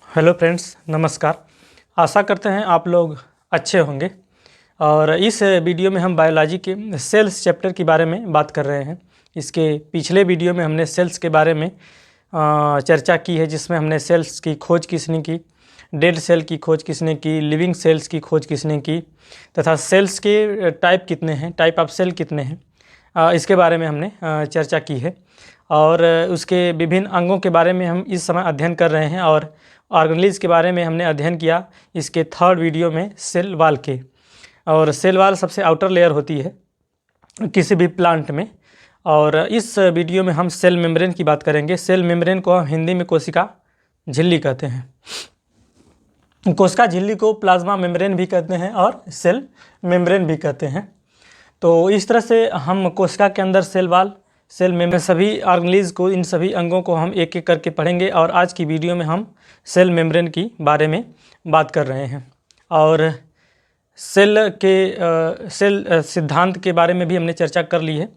Hello friends, नमस्कार। आशा करते हैं आप लोग अच्छे होंगे। और इस वीडियो में हम बायोलॉजी के सेल्स चैप्टर के बारे में बात कर रहे हैं। इसके पिछले वीडियो में हमने सेल्स के बारे में चर्चा की है, जिसमें हमने सेल्स की खोज किसने की, डेड सेल की खोज किसने की, लिविंग सेल्स की खोज किसने की, तथा सेल्स के टाइप कितने हैं, टाइप ऑफ सेल कितने हैं, इसके बारे में हमने चर्चा की है। और उसके विभिन्न अंगों के बारे में हम इस समय अध्ययन कर रहे हैं। और ऑर्गेनेल्स के बारे में हमने अध्ययन किया इसके थर्ड वीडियो में सेल वाल के। और सेल वाल सबसे आउटर लेयर होती है किसी भी प्लांट में। और इस वीडियो में हम सेल मेम्ब्रेन की बात करेंगे। सेल मेम्ब्रेन को हम हिंदी में कोशिका झिल्ली कहते हैं। कोशिका झिल्ली को प्लाज्मा मेम्ब्रेन भी कहते हैं और सेल मेम्ब्रेन भी कहते हैं। तो इस तरह से हम कोशिका के अंदर सेल वाल, सेल मेम्ब्रेन, सभी ऑर्गेनेल्स को, इन सभी अंगों को हम एक एक करके पढ़ेंगे। और आज की वीडियो में हम सेल मेम्ब्रेन की बारे में बात कर रहे हैं। और सेल सिद्धांत के बारे में भी हमने चर्चा कर ली है।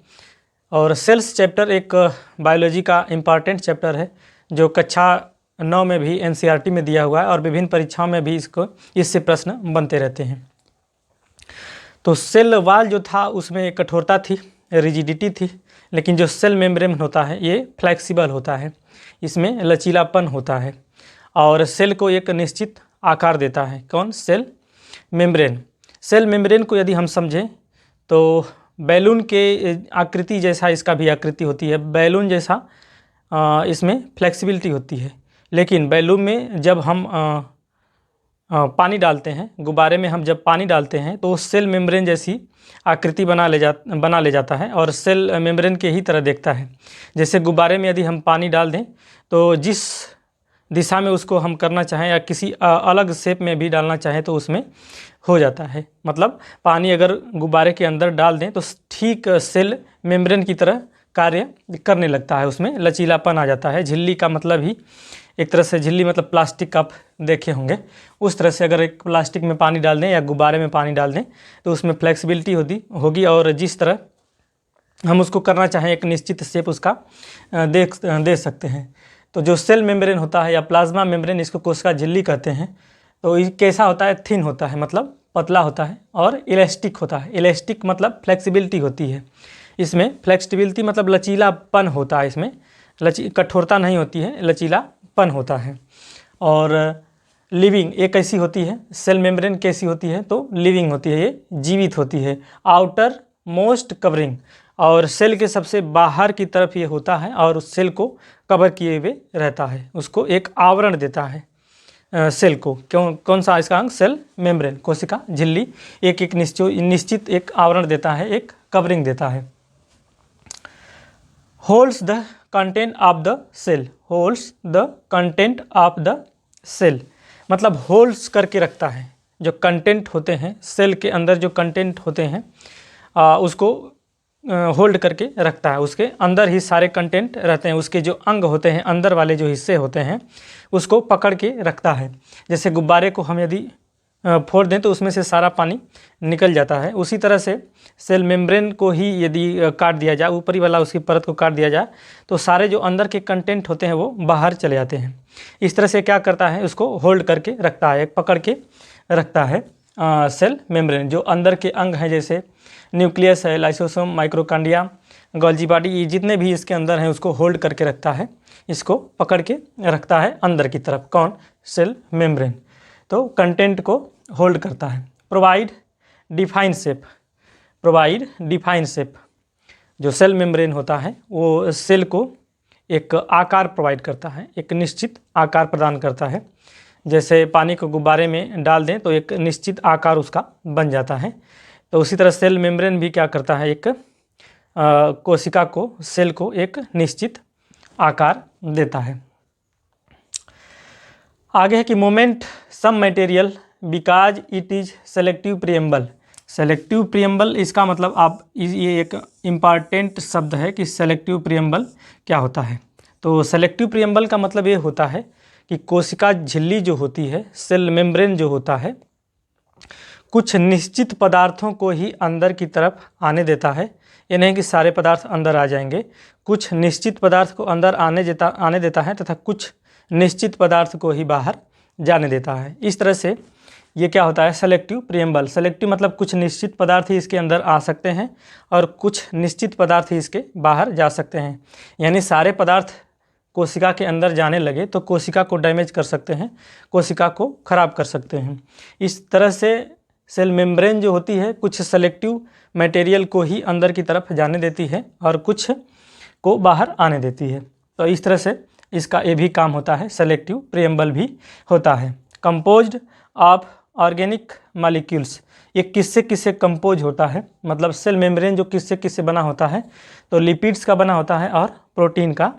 और सेल्स चैप्टर एक बायोलॉजी का इम्पॉर्टेंट चैप्टर है, जो कक्षा 9 में भी NCERT में दिया हुआ है और विभिन्न परीक्षाओं में भी इससे प्रश्न बनते रहते हैं। तो सेल वाल जो था उसमें कठोरता थी, रिजिडिटी थी, लेकिन जो सेल मेम्ब्रेन होता है ये फ्लेक्सिबल होता है, इसमें लचीलापन होता है और सेल को एक निश्चित आकार देता है। कौन? Cell membrane. सेल मेम्ब्रेन को यदि हम समझें तो बैलून के आकृति जैसा इसका भी आकृति होती है, बैलून जैसा इसमें फ्लेक्सिबिलिटी होती है। लेकिन बैलून में जब हम पानी डालते हैं, गुब्बारे में हम जब पानी डालते हैं तो सेल मेम्ब्रेन जैसी आकृति बना ले जाता है और सेल मेम्ब्रेन के ही तरह देखता है। जैसे गुब्बारे में यदि हम पानी डाल दें तो जिस दिशा में उसको हम करना चाहें या किसी अलग शेप में भी डालना चाहें तो उसमें हो जाता है। मतलब पानी अगर गुब्बारे के अंदर डाल दें तो ठीक सेल मेम्ब्रेन की तरह कार्य करने लगता है, उसमें लचीलापन आ जाता है। झिल्ली का मतलब ही एक तरह से, झिल्ली मतलब प्लास्टिक आप देखे होंगे, उस तरह से अगर एक प्लास्टिक में पानी डाल दें या गुब्बारे में पानी डाल दें तो उसमें फ्लेक्सिबिलिटी होगी और जिस तरह हम उसको करना चाहें एक निश्चित शेप उसका दे सकते हैं। तो जो सेल मेम्ब्रेन होता है या प्लाज्मा मेम्ब्रेन, इसको कोशिका झिल्ली कहते हैं। तो ये कैसा होता है? थिन होता है, मतलब पतला होता है और इलास्टिक होता है। इलास्टिक मतलब फ्लेक्सिबिलिटी होती है। इसमें फ्लेक्सिबिलिटी मतलब लचीलापन होता है, इसमें कठोरता नहीं होती है, लचीलापन होता है। और लिविंग एक कैसी होती है? सेल मेम्ब्रेन कैसी होती है? तो लिविंग होती है, ये जीवित होती है। आउटर मोस्ट कवरिंग, और सेल के सबसे बाहर की तरफ ये होता है और उस सेल को कवर किए हुए रहता है, उसको एक आवरण देता है सेल को। कौन सा इसका अंग? सेल मेम्ब्रेन, कोशिका झिल्ली एक निश्चित एक आवरण देता है, एक कवरिंग देता है। Holds the content of the cell, holds the content of the cell मतलब होल्ड्स करके रखता है। जो कंटेंट होते हैं सेल के अंदर, जो कंटेंट होते हैं उसको होल्ड करके रखता है। उसके अंदर ही सारे कंटेंट रहते हैं, उसके जो अंग होते हैं, अंदर वाले जो हिस्से होते हैं उसको पकड़ के रखता है। जैसे गुब्बारे को हम यदि फोड़ दें तो उसमें से सारा पानी निकल जाता है, उसी तरह से सेल मेम्ब्रेन को ही यदि काट दिया जाए, ऊपरी वाला उसकी परत को काट दिया जाए तो सारे जो अंदर के कंटेंट होते हैं वो बाहर चले जाते हैं। इस तरह से क्या करता है? उसको होल्ड करके रखता है, पकड़ के रखता है सेल मेम्ब्रेन। जो अंदर के अंग हैं जैसे न्यूक्लियस है, लाइसोसोम, माइक्रोकांडिया, गोल्जी बॉडी, ये जितने भी इसके अंदर हैं उसको होल्ड करके रखता है, इसको पकड़ के रखता है अंदर की तरफ। कौन? Cell membrane. तो कंटेंट को होल्ड करता है। Provide define shape, provide define shape, जो सेल मेम्ब्रेन होता है वो सेल को एक आकार प्रोवाइड करता है, एक निश्चित आकार प्रदान करता है। जैसे पानी को गुब्बारे में डाल दें तो एक निश्चित आकार उसका बन जाता है। तो उसी तरह सेल मेम्ब्रेन भी क्या करता है? एक कोशिका को, सेल को एक निश्चित आकार देता है। आगे है कि moment some material because it is selective permeable. Selective permeable इसका मतलब ये एक इम्पॉर्टेंट शब्द है कि सेलेक्टिव प्रिएम्बल क्या होता है। तो सेलेक्टिव प्रिएम्बल का मतलब ये होता है कि कोशिका झिल्ली जो होती है, सेल मेम्ब्रेन जो होता है, कुछ निश्चित पदार्थों को ही अंदर की तरफ आने देता है ये नहीं कि सारे पदार्थ अंदर आ जाएंगे। कुछ निश्चित पदार्थ को अंदर आने देता है तथा कुछ निश्चित पदार्थ को ही बाहर जाने देता है। इस तरह से ये क्या होता है, सेलेक्टिव प्रीएम्बल। सेलेक्टिव मतलब कुछ निश्चित पदार्थ ही इसके अंदर आ सकते हैं और कुछ निश्चित पदार्थ ही इसके बाहर जा सकते हैं। यानी सारे पदार्थ कोशिका के अंदर जाने लगे तो कोशिका को डैमेज कर सकते हैं, कोशिका को खराब कर सकते हैं। इस तरह से सेल मेम्ब्रेन जो होती है कुछ सेलेक्टिव मटेरियल को ही अंदर की तरफ जाने देती है और कुछ को बाहर आने देती है। तो इस तरह से इसका ये भी काम होता है, सेलेक्टिव प्रीएम्बल भी होता है। कंपोज्ड ऑफ ऑर्गेनिक मॉलिक्यूल्स, ये किससे किससे कंपोज होता है, मतलब सेल मेम्ब्रेन जो किससे किससे बना होता है, तो लिपिड्स का बना होता है और प्रोटीन का।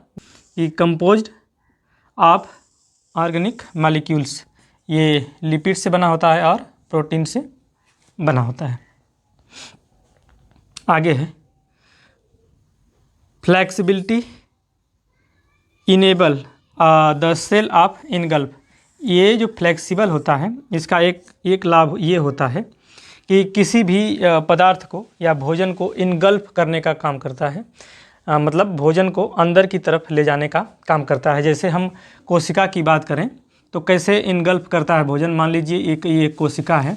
ये कंपोज्ड ऑफ ऑर्गेनिक मॉलिक्यूल्स, ये लिपिड से बना होता है और प्रोटीन से बना होता है। आगे है flexibility enable the cell of engulf. ये जो फ्लेक्सिबल होता है इसका एक लाभ ये होता है कि किसी भी पदार्थ को या भोजन को इनगल्फ करने का काम करता है, मतलब भोजन को अंदर की तरफ ले जाने का काम करता है। जैसे हम कोशिका की बात करें तो कैसे इनगल्फ करता है भोजन। मान लीजिए ये कोशिका है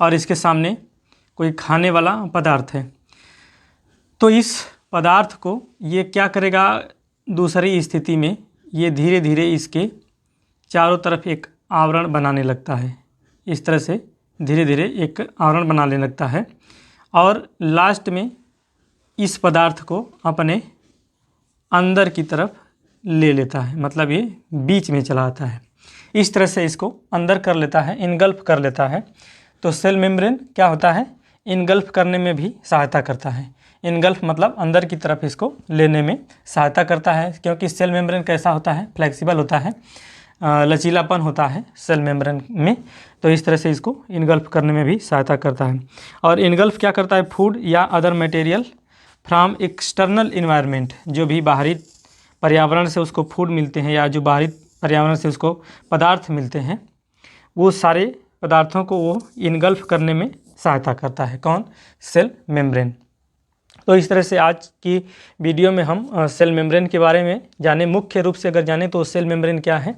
और इसके सामने कोई खाने वाला पदार्थ है, तो इस पदार्थ को ये क्या करेगा, दूसरी स्थिति में ये धीरे धीरे इसके चारों तरफ एक आवरण बनाने लगता है। इस तरह से धीरे धीरे एक आवरण बनाने लगता है और लास्ट में इस पदार्थ को अपने अंदर की तरफ ले लेता है, मतलब ये बीच में चला आता है। इस तरह से इसको अंदर कर लेता है, इनगल्फ कर लेता है। तो सेल मेम्ब्रेन क्या होता है, इनगल्फ करने में भी सहायता करता है। इनगल्फ मतलब अंदर की तरफ इसको लेने में सहायता करता है, क्योंकि सेल मेम्ब्रेन कैसा होता है, फ्लेक्सिबल होता है, लचीलापन होता है सेल मेम्ब्रेन में। तो इस तरह से इसको इनगल्फ करने में भी सहायता करता है। और इनगल्फ क्या करता है, फूड या other material from external environment, जो भी बाहरी पर्यावरण से उसको फूड मिलते हैं या जो बाहरी पर्यावरण से उसको पदार्थ मिलते हैं, वो सारे पदार्थों को वो इनगल्फ करने में सहायता करता है। कौन, सेल मेम्ब्रेन। तो इस तरह से आज की वीडियो में हम सेल मेम्ब्रेन के बारे में जाने। मुख्य रूप से अगर जाने तो सेल मेम्ब्रेन क्या है,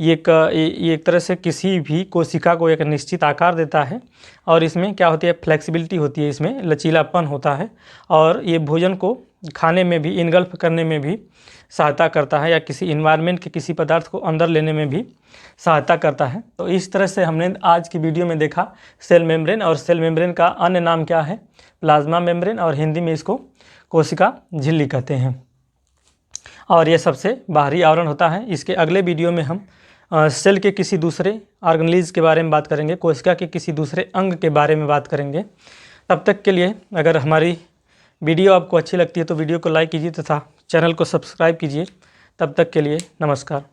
ये एक तरह से किसी भी कोशिका को एक निश्चित आकार देता है और इसमें क्या होती है, फ्लेक्सिबिलिटी होती है, इसमें लचीलापन होता है और ये भोजन को खाने में भी, इनगल्फ करने में भी सहायता करता है या किसी इन्वायरमेंट के किसी पदार्थ को अंदर लेने में भी सहायता करता है। तो इस तरह से हमने आज की वीडियो में देखा सेल मेम्ब्रेन। और सेल मेम्ब्रेन का अन्य नाम क्या है, प्लाज्मा मेम्ब्रेन, और हिंदी में इसको कोशिका झिल्ली कहते हैं। और ये सबसे बाहरी आवरण होता है। इसके अगले वीडियो में हम सेल के किसी दूसरे ऑर्गेनेलिज के बारे में बात करेंगे, कोशिका के किसी दूसरे अंग के बारे में बात करेंगे। तब तक के लिए अगर हमारी वीडियो आपको अच्छी लगती है तो वीडियो को लाइक कीजिए तथा चैनल को सब्सक्राइब कीजिए। तब तक के लिए नमस्कार।